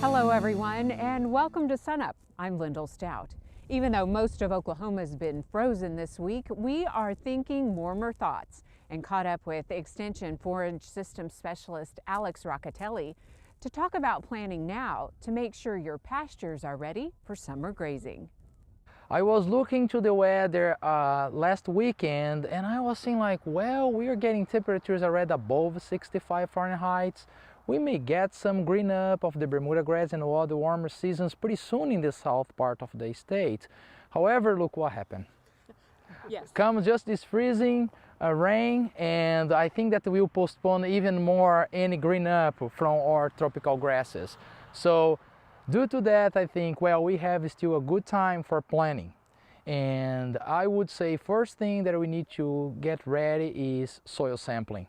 Hello everyone and welcome to SUNUP. I'm Lyndall Stout. Even though most of Oklahoma has been frozen this week, we are thinking warmer thoughts and caught up with Extension Forage Systems Specialist Alex Rocateli to talk about planning now to make sure your pastures are ready for summer grazing. I was looking to the weather last weekend and I was seeing like, well, we are getting temperatures already above 65 Fahrenheit. We may get some green up of the Bermuda grass and all the warmer seasons pretty soon in the south part of the state. However, look what happened. Yes. Comes just this freezing rain, and I think that will postpone even more any green up from our tropical grasses. So due to that, I think, well, we have still a good time for planning. And I would say first thing that we need to get ready is soil sampling.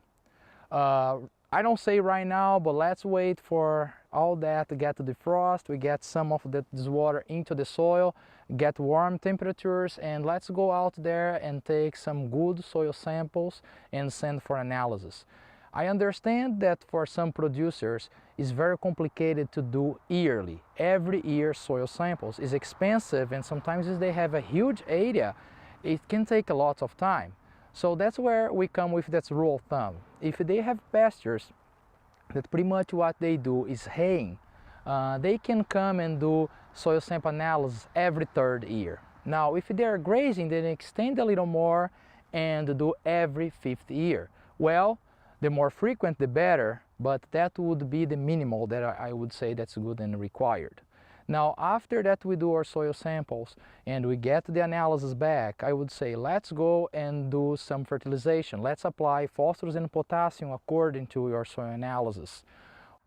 I don't say right now, but let's wait for all that to get to the frost. We get some of this water into the soil, get warm temperatures, and let's go out there and take some good soil samples and send for analysis. I understand that for some producers it's very complicated to do yearly. Every year soil samples is expensive, and sometimes if they have a huge area, it can take a lot of time. So that's where we come with that rule of thumb. If they have pastures, that pretty much what they do is haying, they can come and do soil sample analysis every third year. Now, if they are grazing, they extend a little more and do every fifth year. Well, the more frequent, the better, but that would be the minimal that I would say that's good and required. Now, after that we do our soil samples and we get the analysis back, I would say let's go and do some fertilization. Let's apply phosphorus and potassium according to your soil analysis.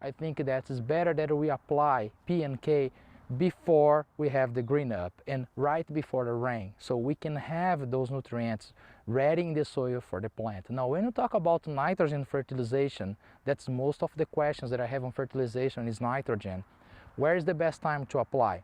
I think that is better that we apply P and K before we have the green up and right before the rain, so we can have those nutrients ready in the soil for the plant. Now, when you talk about nitrogen fertilization, that's most of the questions that I have on fertilization is nitrogen. Where is the best time to apply?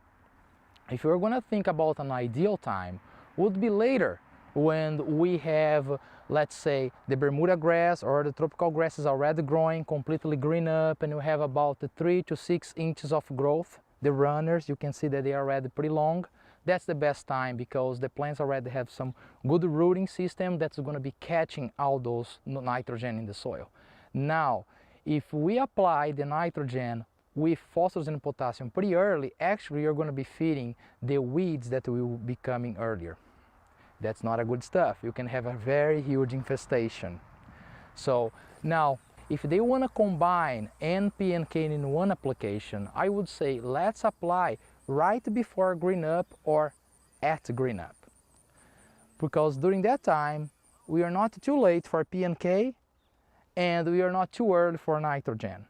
If you're going to think about an ideal time, would be later when we have, let's say, the Bermuda grass or the tropical grass is already growing, completely green up, and you have about 3 to 6 inches of growth. The runners, you can see that they are already pretty long. That's the best time because the plants already have some good rooting system that's going to be catching all those nitrogen in the soil. Now, if we apply the nitrogen with phosphorus and potassium pretty early, actually you're going to be feeding the weeds that will be coming earlier. That's not a good stuff. You can have a very huge infestation. So now, if they want to combine NP and K in one application, I would say let's apply right before green up or at green up. Because during that time, we are not too late for P and K and we are not too early for nitrogen.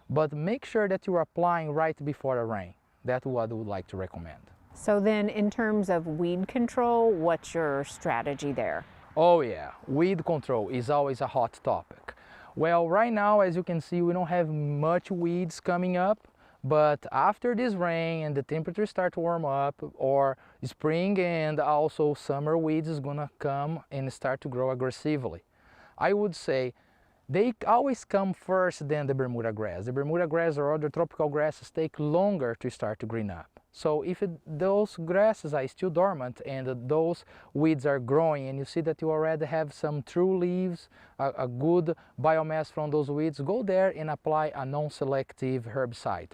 But make sure that you are applying right before the rain. That's what I would like to recommend. So then in terms of weed control, what's your strategy there? Oh yeah, weed control is always a hot topic. Well, right now, as you can see, we don't have much weeds coming up, but after this rain and the temperatures start to warm up, or spring and also summer weeds is gonna come and start to grow aggressively. I would say they always come first than the Bermuda grass. The Bermuda grass or other tropical grasses take longer to start to green up. So if those grasses are still dormant and those weeds are growing and you see that you already have some true leaves, a good biomass from those weeds, go there and apply a non-selective herbicide.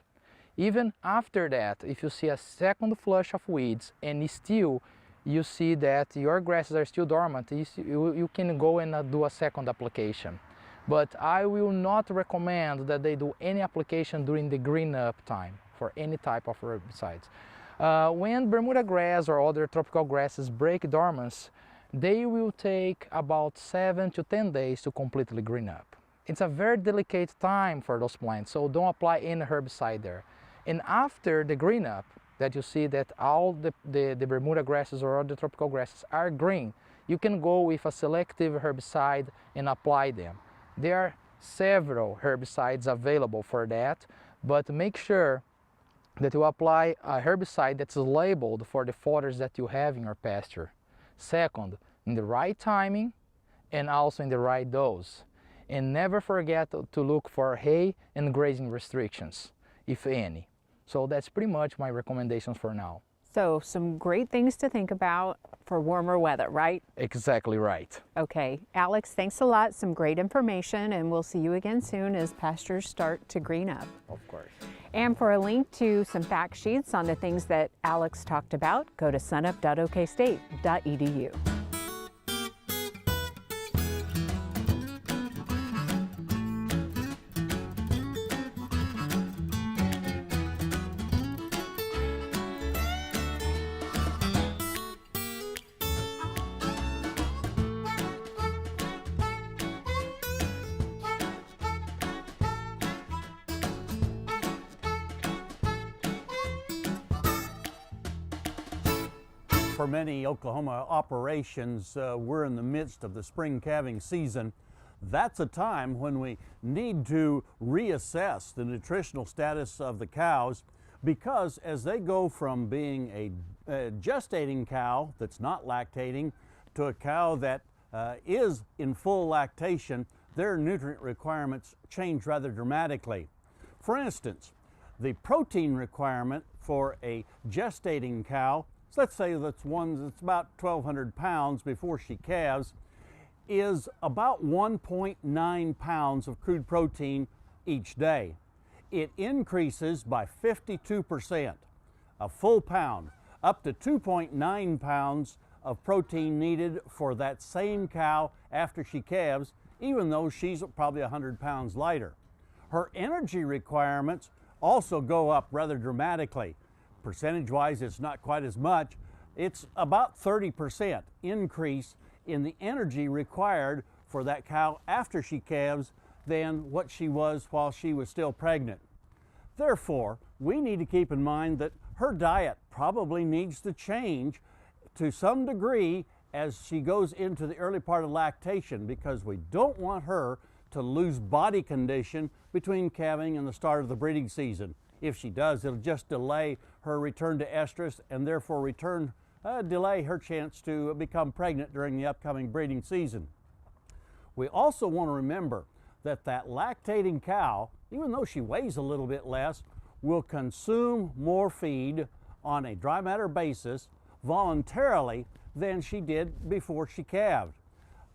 Even after that, if you see a second flush of weeds and still you see that your grasses are still dormant, you can go and do a second application. But I will not recommend that they do any application during the green up time for any type of herbicides. When Bermuda grass or other tropical grasses break dormancy, they will take about 7 to 10 days to completely green up. It's a very delicate time for those plants, so don't apply any herbicide there. And after the green up, that you see that all the Bermuda grasses or other tropical grasses are green, you can go with a selective herbicide and apply them. There are several herbicides available for that, but make sure that you apply a herbicide that's labeled for the fodders that you have in your pasture. Second, in the right timing and also in the right dose. And never forget to look for hay and grazing restrictions, if any. So that's pretty much my recommendations for now. So some great things to think about for warmer weather, right? Exactly right. Okay, Alex, thanks a lot. Some great information, and we'll see you again soon as pastures start to green up. Of course. And for a link to some fact sheets on the things that Alex talked about, go to sunup.okstate.edu. For many Oklahoma operations, we're in the midst of the spring calving season. That's a time when we need to reassess the nutritional status of the cows, because as they go from being a gestating cow that's not lactating to a cow that is in full lactation, their nutrient requirements change rather dramatically. For instance, the protein requirement for a gestating cow, so let's say that's one that's about 1,200 pounds before she calves, is about 1.9 pounds of crude protein each day. It increases by 52%, a full pound, up to 2.9 pounds of protein needed for that same cow after she calves, even though she's probably 100 pounds lighter. Her energy requirements also go up rather dramatically. Percentage-wise, it's not quite as much. It's about 30% increase in the energy required for that cow after she calves than what she was while she was still pregnant. Therefore, we need to keep in mind that her diet probably needs to change to some degree as she goes into the early part of lactation, because we don't want her to lose body condition between calving and the start of the breeding season. If she does, it'll just delay her return to estrus and therefore delay her chance to become pregnant during the upcoming breeding season. We also want to remember that that lactating cow, even though she weighs a little bit less, will consume more feed on a dry matter basis voluntarily than she did before she calved.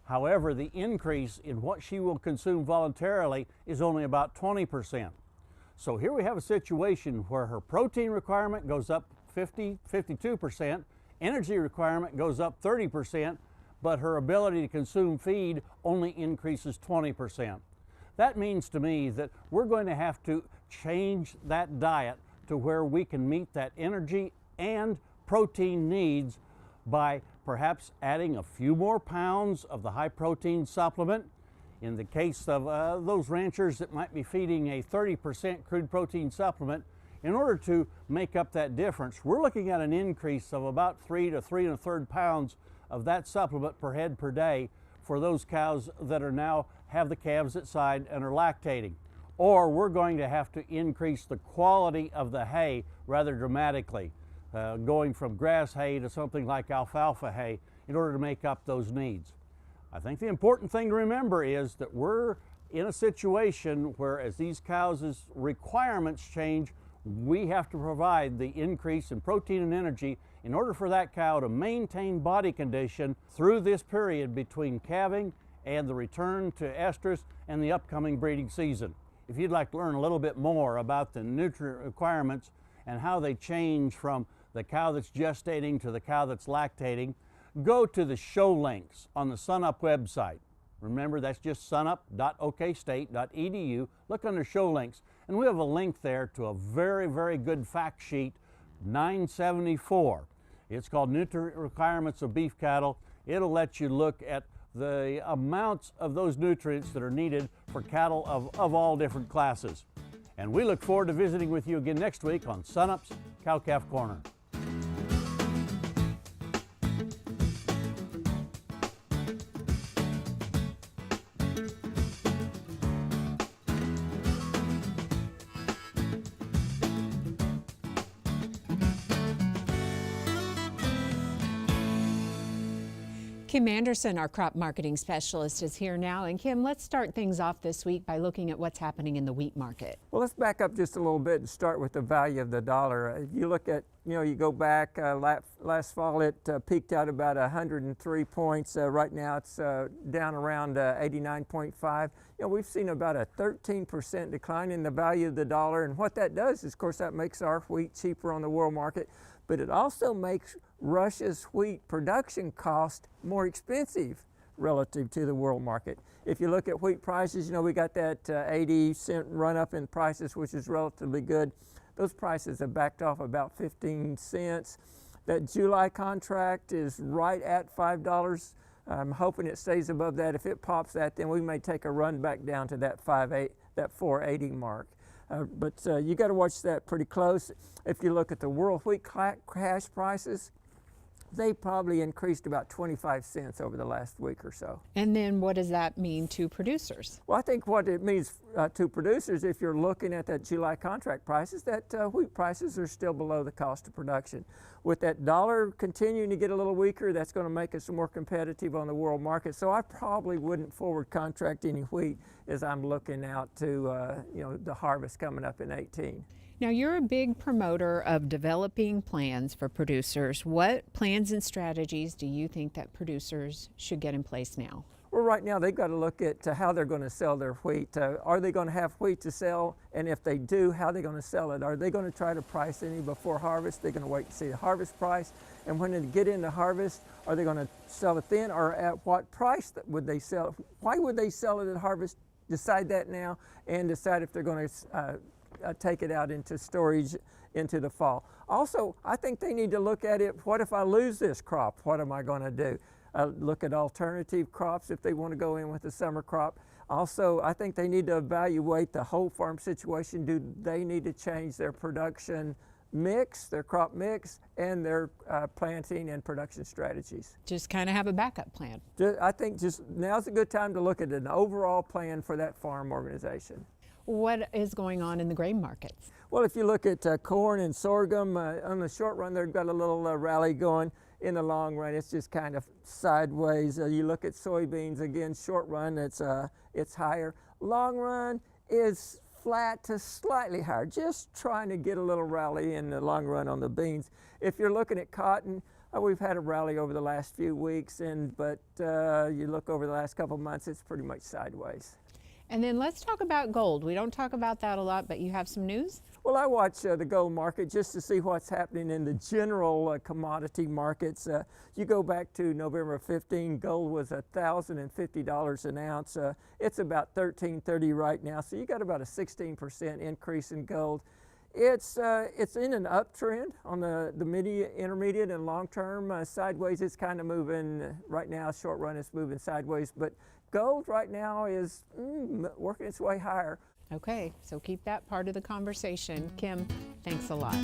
However, the increase in what she will consume voluntarily is only about 20%. So here we have a situation where her protein requirement goes up 52%, energy requirement goes up 30%, but her ability to consume feed only increases 20%. That means to me that we're going to have to change that diet to where we can meet that energy and protein needs by perhaps adding a few more pounds of the high protein supplement. In the case of those ranchers that might be feeding a 30% crude protein supplement, in order to make up that difference, we're looking at an increase of about 3 to 3 1/3 pounds of that supplement per head per day for those cows that are now have the calves at side and are lactating. Or we're going to have to increase the quality of the hay rather dramatically, going from grass hay to something like alfalfa hay in order to make up those needs. I think the important thing to remember is that we're in a situation where as these cows' requirements change, we have to provide the increase in protein and energy in order for that cow to maintain body condition through this period between calving and the return to estrus and the upcoming breeding season. If you'd like to learn a little bit more about the nutrient requirements and how they change from the cow that's gestating to the cow that's lactating, go to the show links on the SUNUP website. Remember, that's just sunup.okstate.edu. Look under show links, and we have a link there to a very, very good fact sheet, 974. It's called Nutrient Requirements of Beef Cattle. It'll let you look at the amounts of those nutrients that are needed for cattle of all different classes. And we look forward to visiting with you again next week on SUNUP's Cow-Calf Corner. Kim Anderson, our crop marketing specialist, is here now. And Kim, let's start things off this week by looking at what's happening in the wheat market. Well, let's back up just a little bit and start with the value of the dollar. If you look at, you go back last fall, it peaked out about 103 points. Right now it's down around 89.5. We've seen about a 13% decline in the value of the dollar. And what that does is, of course, that makes our wheat cheaper on the world market, but it also makes Russia's wheat production cost more expensive relative to the world market. If you look at wheat prices, we got that 80-cent run up in prices, which is relatively good. Those prices have backed off about 15 cents. That July contract is right at $5. I'm hoping it stays above that. If it pops that, then we may take a run back down to that 480 mark. But you got to watch that pretty close. If you look at the world wheat cash prices, they probably increased about 25 cents over the last week or so. And then what does that mean to producers? Well, I think what it means to producers, if you're looking at that July contract prices, that wheat prices are still below the cost of production. With that dollar continuing to get a little weaker, that's going to make us more competitive on the world market. So I probably wouldn't forward contract any wheat as I'm looking out to the harvest coming up in 18. Now, you're a big promoter of developing plans for producers. What plans and strategies do you think that producers should get in place now? Well, right now they've got to look at how they're going to sell their wheat. Are they going to have wheat to sell? And if they do, how are they going to sell it? Are they going to try to price any before harvest? They're going to wait and see the harvest price. And when they get into harvest, are they going to sell it then, or at what price would they sell it? Why would they sell it at harvest? Decide that now and decide if they're going to take it out into storage into the fall. Also, I think they need to look at it, what if I lose this crop? What am I going to do? Look at alternative crops if they want to go in with a summer crop. Also, I think they need to evaluate the whole farm situation. Do they need to change their production mix, their crop mix, and their planting and production strategies? Just kind of have a backup plan. I think just now's a good time to look at an overall plan for that farm organization. What is going on in the grain markets? Well, if you look at corn and sorghum, on the short run, they've got a little rally going. In the long run, it's just kind of sideways. You look at soybeans, again, short run, it's higher. Long run is flat to slightly higher, just trying to get a little rally in the long run on the beans. If you're looking at cotton, we've had a rally over the last few weeks, but you look over the last couple of months, it's pretty much sideways. And then let's talk about gold. We don't talk about that a lot, but you have some news? Well, I watch the gold market just to see what's happening in the general commodity markets. You go back to November 15, gold was $1,050 an ounce. It's about $1,330 right now, so you got about a 16% increase in gold. It's in an uptrend on the intermediate, and long term. Sideways, it's kind of moving right now. Short run, it's moving sideways, but gold right now is working its way higher. Okay, so keep that part of the conversation. Kim, thanks a lot.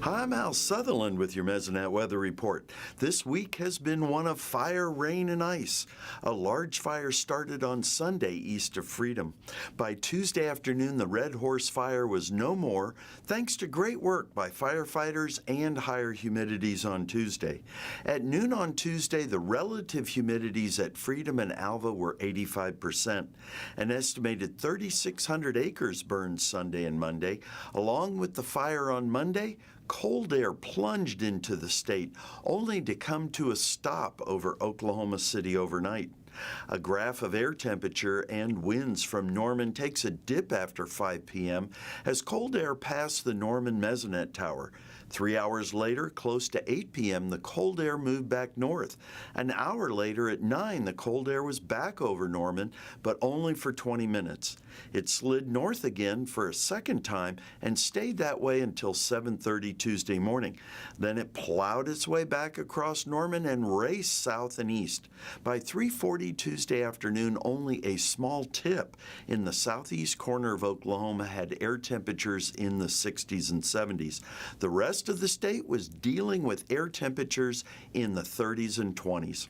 Hi, I'm Al Sutherland with your Mesonet weather report. This week has been one of fire, rain, and ice. A large fire started on Sunday east of Freedom. By Tuesday afternoon, the Red Horse Fire was no more, thanks to great work by firefighters and higher humidities on Tuesday. At noon on Tuesday, the relative humidities at Freedom and Alva were 85%. An estimated 3,600 acres burned Sunday and Monday. Along with the fire on Monday, cold air plunged into the state, only to come to a stop over Oklahoma City overnight. A graph of air temperature and winds from Norman takes a dip after 5 p.m. as cold air passed the Norman Mesonet Tower. 3 hours later, close to 8 p.m., the cold air moved back north. An hour later, at 9, the cold air was back over Norman, but only for 20 minutes. It slid north again for a second time and stayed that way until 7:30 Tuesday morning. Then it plowed its way back across Norman and raced south and east. By 3:40 Tuesday afternoon, only a small tip in the southeast corner of Oklahoma had air temperatures in the 60s and 70s. The rest of the state was dealing with air temperatures in the 30s and 20s.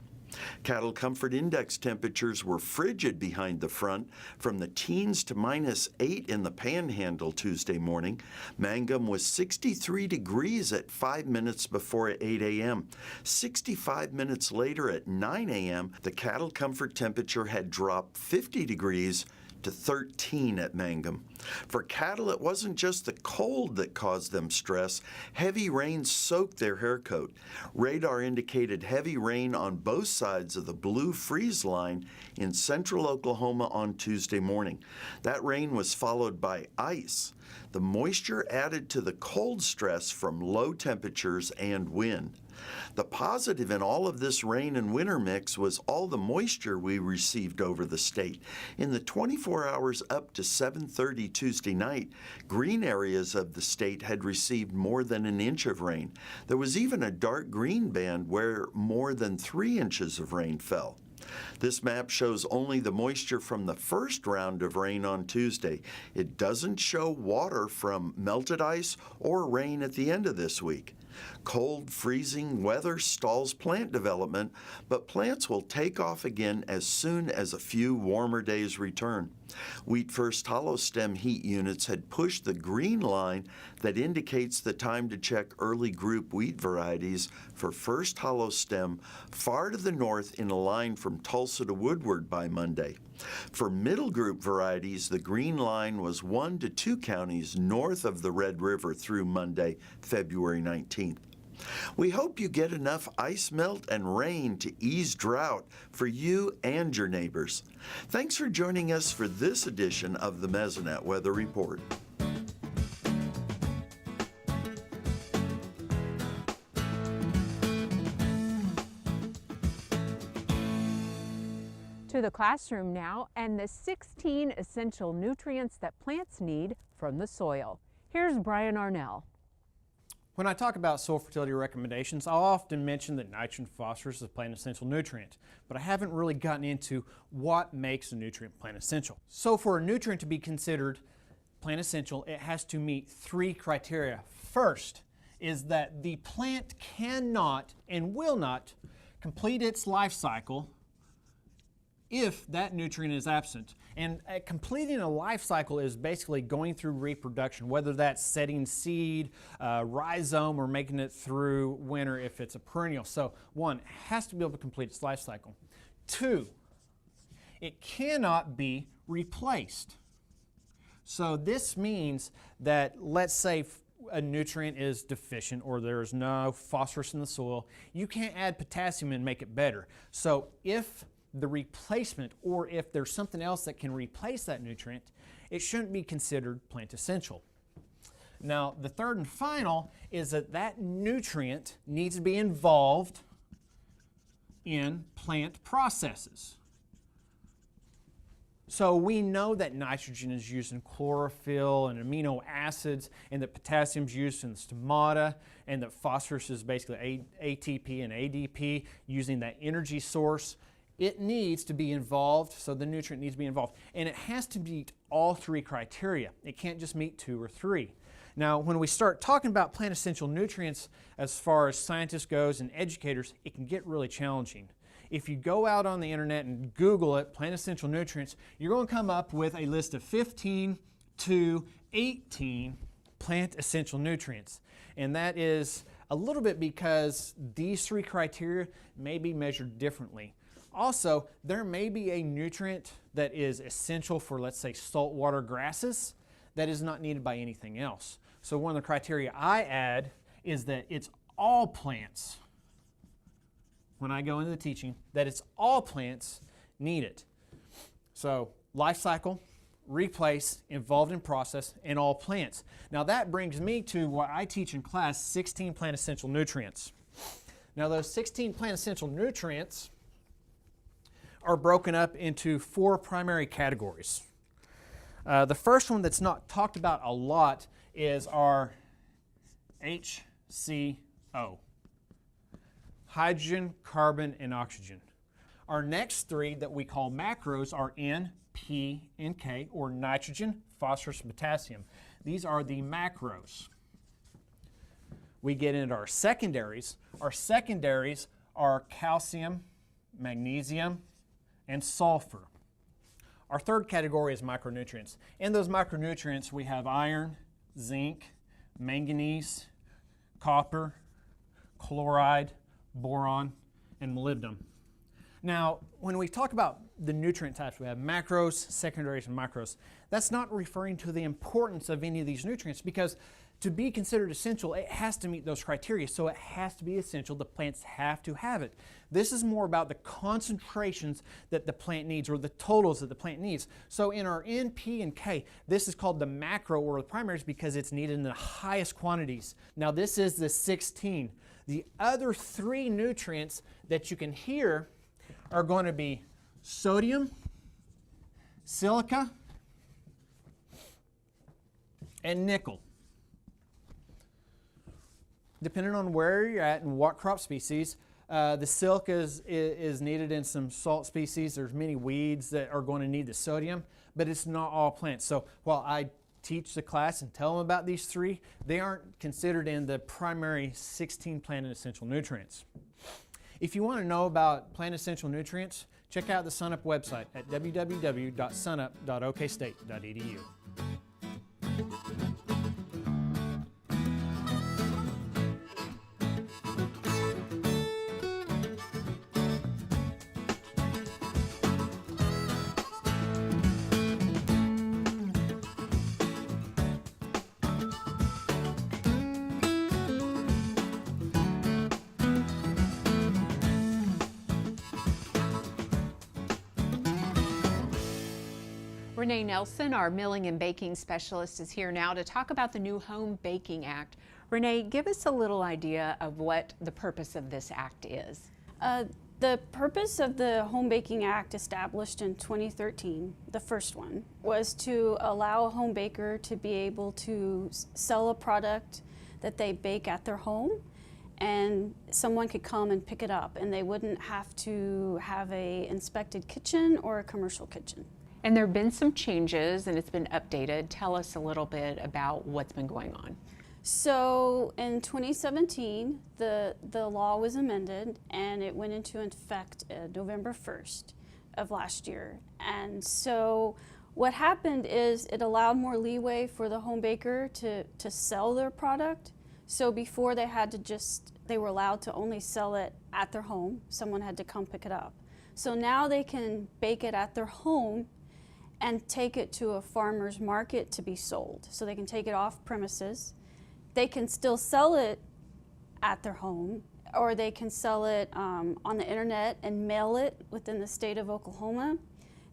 Cattle comfort index temperatures were frigid behind the front, from the teens to -8 in the Panhandle Tuesday morning. Mangum was 63 degrees at 5 minutes before 8 a.m. 65 minutes later at 9 a.m., the cattle comfort temperature had dropped 50 degrees to 13 at Mangum. For cattle, it wasn't just the cold that caused them stress. Heavy rain soaked their hair coat. Radar indicated heavy rain on both sides of the blue freeze line in central Oklahoma on Tuesday morning. That rain was followed by ice. The moisture added to the cold stress from low temperatures and wind. The positive in all of this rain and winter mix was all the moisture we received over the state. In the 24 hours up to 7:30 Tuesday night, green areas of the state had received more than an inch of rain. There was even a dark green band where more than 3 inches of rain fell. This map shows only the moisture from the first round of rain on Tuesday. It doesn't show water from melted ice or rain at the end of this week. Cold, freezing weather stalls plant development, but plants will take off again as soon as a few warmer days return. Wheat First hollow stem heat units had pushed the green line that indicates the time to check early group wheat varieties for First hollow stem far to the north in a line from Tulsa to Woodward by Monday. For middle group varieties, the green line was 1 to 2 counties north of the Red River through Monday, February 19th. We hope you get enough ice melt and rain to ease drought for you and your neighbors. Thanks for joining us for this edition of the Mesonet Weather Report. To the classroom now, and the 16 essential nutrients that plants need from the soil. Here's Brian Arnall. When I talk about soil fertility recommendations, I'll often mention that nitrogen and phosphorus is a plant essential nutrient, but I haven't really gotten into what makes a nutrient plant essential. So for a nutrient to be considered plant essential, it has to meet 3 criteria. First is that the plant cannot and will not complete its life cycle if that nutrient is absent. And completing a life cycle is basically going through reproduction, whether that's setting seed, rhizome, or making it through winter if it's a perennial. So 1, it has to be able to complete its life cycle. 2, it cannot be replaced. So this means that, let's say a nutrient is deficient or there's no phosphorus in the soil, you can't add potassium and make it better. So if the replacement, or if there's something else that can replace that nutrient, it shouldn't be considered plant essential. Now, the third and final is that that nutrient needs to be involved in plant processes. So we know that nitrogen is used in chlorophyll and amino acids, and that potassium is used in the stomata, and that phosphorus is basically ATP and ADP, using that energy source. It needs to be involved, so the nutrient needs to be involved. And it has to meet all 3 criteria. It can't just meet 2 or 3. Now, when we start talking about plant essential nutrients, as far as scientists goes and educators, it can get really challenging. If you go out on the internet and Google it, plant essential nutrients, you're going to come up with a list of 15 to 18 plant essential nutrients. And that is a little bit because these 3 criteria may be measured differently. Also, there may be a nutrient that is essential for, let's say, saltwater grasses that is not needed by anything else. So one of the criteria I add is that it's all plants, when I go into the teaching, that it's all plants need it. So life cycle, replace, involved in process, and all plants. Now that brings me to what I teach in class, 16 plant essential nutrients. Now those 16 plant essential nutrients are broken up into 4 primary categories. The first one that's not talked about a lot is our HCO, hydrogen, carbon, and oxygen. Our next 3 that we call macros are N, P, and K, or nitrogen, phosphorus, and potassium. These are the macros. We get into our secondaries. Our secondaries are calcium, magnesium, and sulfur. Our third category is micronutrients. In those micronutrients, we have iron, zinc, manganese, copper, chloride, boron, and molybdenum. Now, when we talk about the nutrient types, we have macros, secondaries, and micros. That's not referring to the importance of any of these nutrients, because to be considered essential, it has to meet those criteria. So it has to be essential. The plants have to have it. This is more about the concentrations that the plant needs, or the totals that the plant needs. So in our N, P, and K, this is called the macro or the primaries because it's needed in the highest quantities. Now this is the 16. The other three nutrients that you can hear are going to be sodium, silica, and nickel. Depending on where you're at and what crop species, the silica is needed in some salt species. There's many weeds that are going to need the sodium, but it's not all plants. So while I teach the class and tell them about these three, they aren't considered in the primary 16 plant and essential nutrients. If you want to know about plant essential nutrients, check out the SUNUP website at www.sunup.okstate.edu. Renee Nelson, our Milling and Baking Specialist, is here now to talk about the new Home Baking Act. Renee, give us a little idea of what the purpose of this act is. The purpose of the Home Baking Act, established in 2013, the first one, was to allow a home baker to be able to sell a product that they bake at their home, and someone could come and pick it up, and they wouldn't have to have an inspected kitchen or a commercial kitchen. And there have been some changes and it's been updated. Tell us a little bit about what's been going on. So in 2017, the law was amended and it went into effect November 1st of last year. And so what happened is it allowed more leeway for the home baker to sell their product. So before they were allowed to only sell it at their home. Someone had to come pick it up. So now they can bake it at their home and take it to a farmer's market to be sold. So they can take it off premises. They can still sell it at their home, or they can sell it on the internet and mail it within the state of Oklahoma.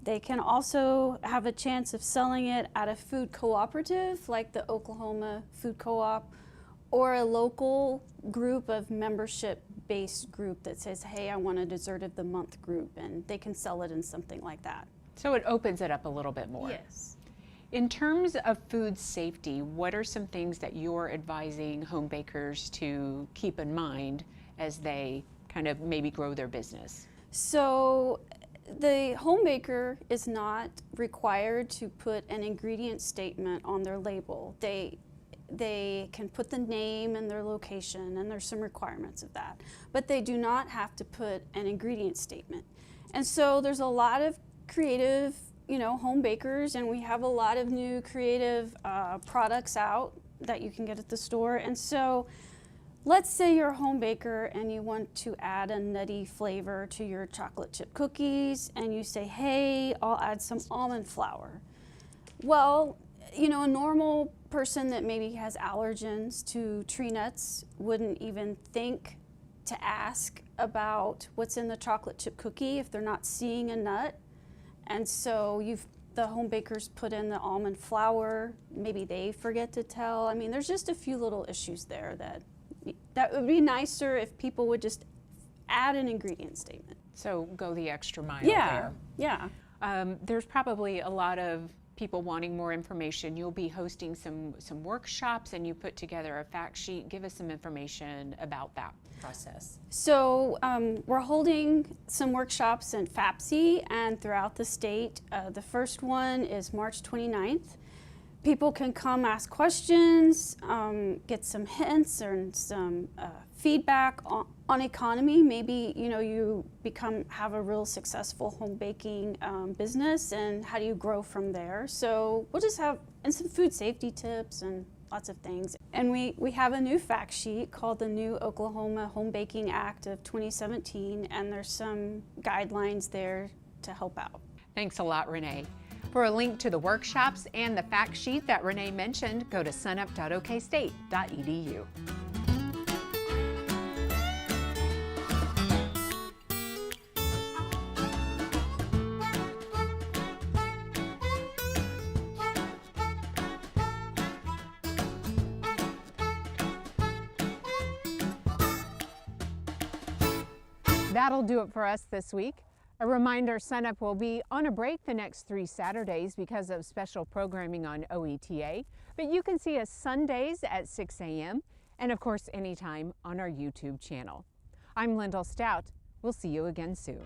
They can also have a chance of selling it at a food cooperative like the Oklahoma Food Co-op, or a local group of membership-based group that says, hey, I want a dessert of the month group, and they can sell it in something like that. So it opens it up a little bit more. Yes. In terms of food safety, what are some things that you're advising home bakers to keep in mind as they kind of maybe grow their business? So the home baker is not required to put an ingredient statement on their label. They can put the name and their location, and there's some requirements of that. But they do not have to put an ingredient statement. And so there's a lot of creative, home bakers, and we have a lot of new creative products out that you can get at the store. And so let's say you're a home baker and you want to add a nutty flavor to your chocolate chip cookies, and you say, hey, I'll add some almond flour. Well, a normal person that maybe has allergens to tree nuts wouldn't even think to ask about what's in the chocolate chip cookie if they're not seeing a nut. And so the home bakers put in the almond flour, maybe they forget to tell. I mean, there's just a few little issues there that would be nicer if people would just add an ingredient statement. So go the extra mile Yeah, there. yeah. There's probably a lot of people wanting more information. You'll be hosting some workshops, and you put together a fact sheet. Give us some information about that process. So we're holding some workshops in FAPSI and throughout the state. The first one is March 29th. people can come ask questions, get some hints or some feedback on economy. Maybe you have a real successful home baking business, and how do you grow from there? So we'll just have some food safety tips and lots of things. And we have a new fact sheet called the New Oklahoma Home Baking Act of 2017, and there's some guidelines there to help out. Thanks a lot, Renee. For a link to the workshops and the fact sheet that Renee mentioned, go to sunup.okstate.edu. That'll do it for us this week. A reminder, SUNUP will be on a break the next 3 Saturdays because of special programming on OETA, but you can see us Sundays at 6 a.m. and of course anytime on our YouTube channel. I'm Lyndall Stout. We'll see you again soon.